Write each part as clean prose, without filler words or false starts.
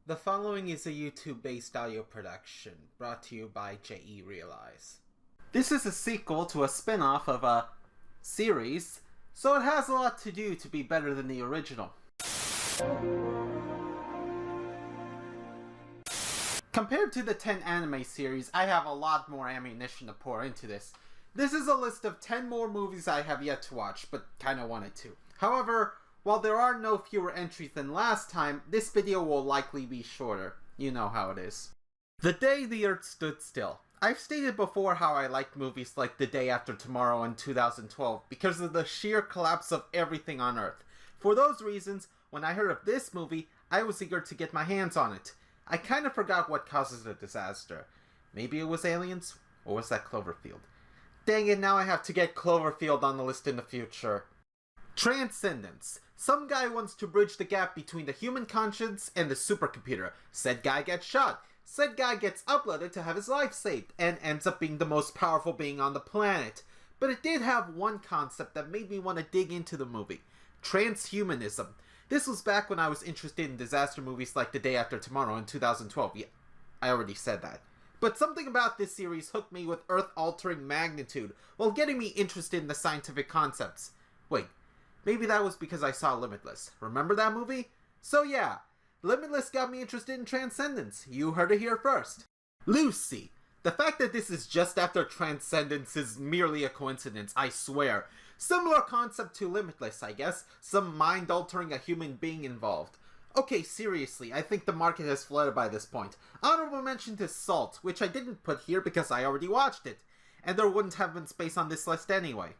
The following is a YouTube-based audio production, brought to you by J.E. Realize. This is a sequel to a spin-off of a series, so it has a lot to do to be better than the original. Compared to the 10 anime series, I have a lot more ammunition to pour into this. This is a list of 10 more movies I have yet to watch, but kinda wanted to. However, while there are no fewer entries than last time, this video will likely be shorter. You know how it is. The Day the Earth Stood Still. I've stated before how I liked movies like The Day After Tomorrow in 2012 because of the sheer collapse of everything on Earth. For those reasons, when I heard of this movie, I was eager to get my hands on it. I kind of forgot what causes the disaster. Maybe it was aliens? Or was that Cloverfield? Dang it, now I have to get Cloverfield on the list in the future. Transcendence. Some guy wants to bridge the gap between the human conscience and the supercomputer. Said guy gets shot. Said guy gets uploaded to have his life saved, and ends up being the most powerful being on the planet. But it did have one concept that made me want to dig into the movie. Transhumanism. This was back when I was interested in disaster movies like The Day After Tomorrow in 2012. Yeah, I already said that. But something about this series hooked me with earth-altering magnitude, while getting me interested in the scientific concepts. Wait. Maybe that was because I saw Limitless. Remember that movie? So yeah, Limitless got me interested in Transcendence. You heard it here first. Lucy. The fact that this is just after Transcendence is merely a coincidence, I swear. Similar concept to Limitless, I guess. Some mind-altering a human being involved. Okay, seriously, I think the market has flooded by this point. Honorable mention to Salt, which I didn't put here because I already watched it. And there wouldn't have been space on this list anyway.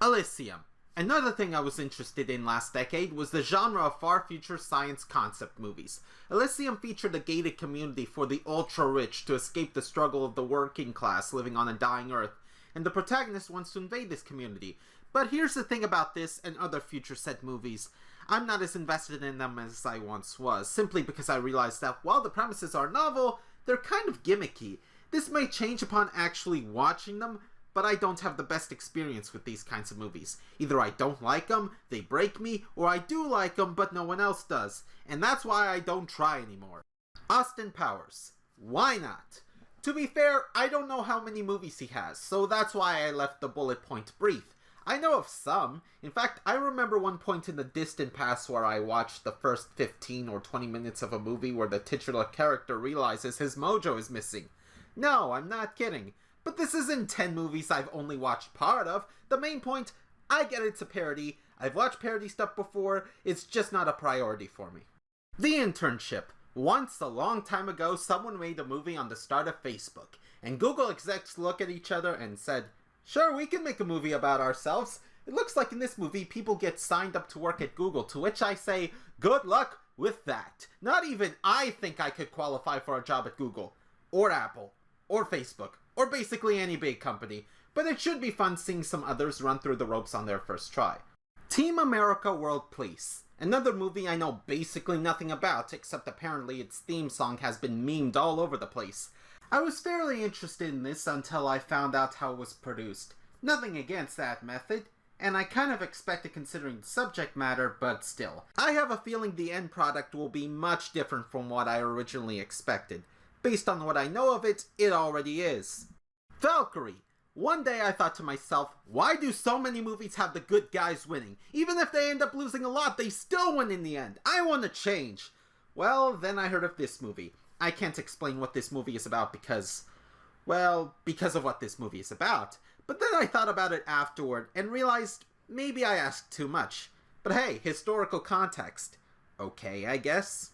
Elysium. Another thing I was interested in last decade was the genre of far-future science concept movies. Elysium featured a gated community for the ultra-rich to escape the struggle of the working class living on a dying Earth, and the protagonist wants to invade this community. But here's the thing about this and other future-set movies. I'm not as invested in them as I once was, simply because I realized that while the premises are novel, they're kind of gimmicky. This may change upon actually watching them, but I don't have the best experience with these kinds of movies. Either I don't like them, they break me, or I do like them, but no one else does. And that's why I don't try anymore. Austin Powers. Why not? To be fair, I don't know how many movies he has, so that's why I left the bullet point brief. I know of some. In fact, I remember one point in the distant past where I watched the first 15 or 20 minutes of a movie where the titular character realizes his mojo is missing. No, I'm not kidding. But this isn't 10 movies I've only watched part of. The main point, I get it's a parody. I've watched parody stuff before. It's just not a priority for me. The Internship. Once, a long time ago, someone made a movie on the start of Facebook. And Google execs looked at each other and said, "Sure, we can make a movie about ourselves. It looks like in this movie people get signed up to work at Google." To which I say, good luck with that. Not even I think I could qualify for a job at Google. Or Apple. Or Facebook. Or basically any big company, but it should be fun seeing some others run through the ropes on their first try. Team America World Police. Another movie I know basically nothing about, except apparently its theme song has been memed all over the place. I was fairly interested in this until I found out how it was produced. Nothing against that method, and I kind of expected considering the subject matter, but still. I have a feeling the end product will be much different from what I originally expected. Based on what I know of it, it already is. Valkyrie. One day I thought to myself, why do so many movies have the good guys winning? Even if they end up losing a lot, they still win in the end. I want to change. Well, then I heard of this movie. I can't explain what this movie is about because of what this movie is about. But then I thought about it afterward and realized maybe I asked too much. But hey, historical context. Okay, I guess.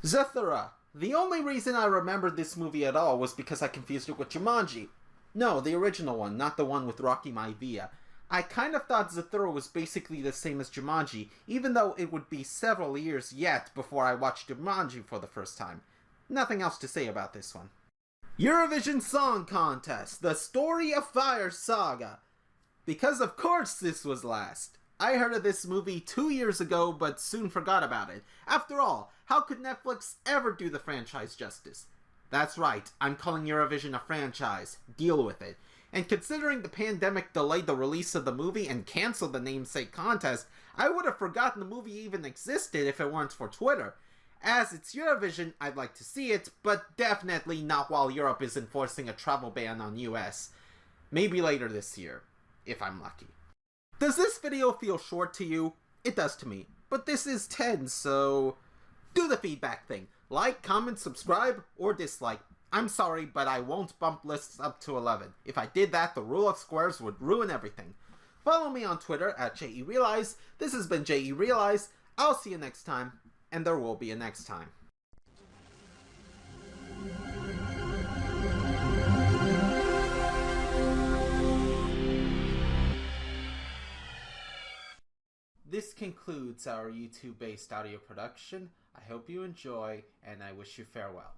Zathura. The only reason I remembered this movie at all was because I confused it with Jumanji. No, the original one, not the one with Rocky Maivia. I kind of thought Zathura was basically the same as Jumanji, even though it would be several years yet before I watched Jumanji for the first time. Nothing else to say about this one. Eurovision Song Contest, The Story of Fire Saga. Because of course this was last. I heard of this movie 2 years ago, but soon forgot about it. After all, how could Netflix ever do the franchise justice? That's right, I'm calling Eurovision a franchise. Deal with it. And considering the pandemic delayed the release of the movie and canceled the namesake contest, I would have forgotten the movie even existed if it weren't for Twitter. As it's Eurovision, I'd like to see it, but definitely not while Europe is enforcing a travel ban on US. Maybe later this year, if I'm lucky. Does this video feel short to you? It does to me, but this is 10, so do the feedback thing. Like, comment, subscribe, or dislike. I'm sorry, but I won't bump lists up to 11. If I did that, the rule of squares would ruin everything. Follow me on Twitter at JERealize. This has been JERealize. I'll see you next time, and there will be a next time. This concludes our YouTube-based audio production. I hope you enjoy, and I wish you farewell.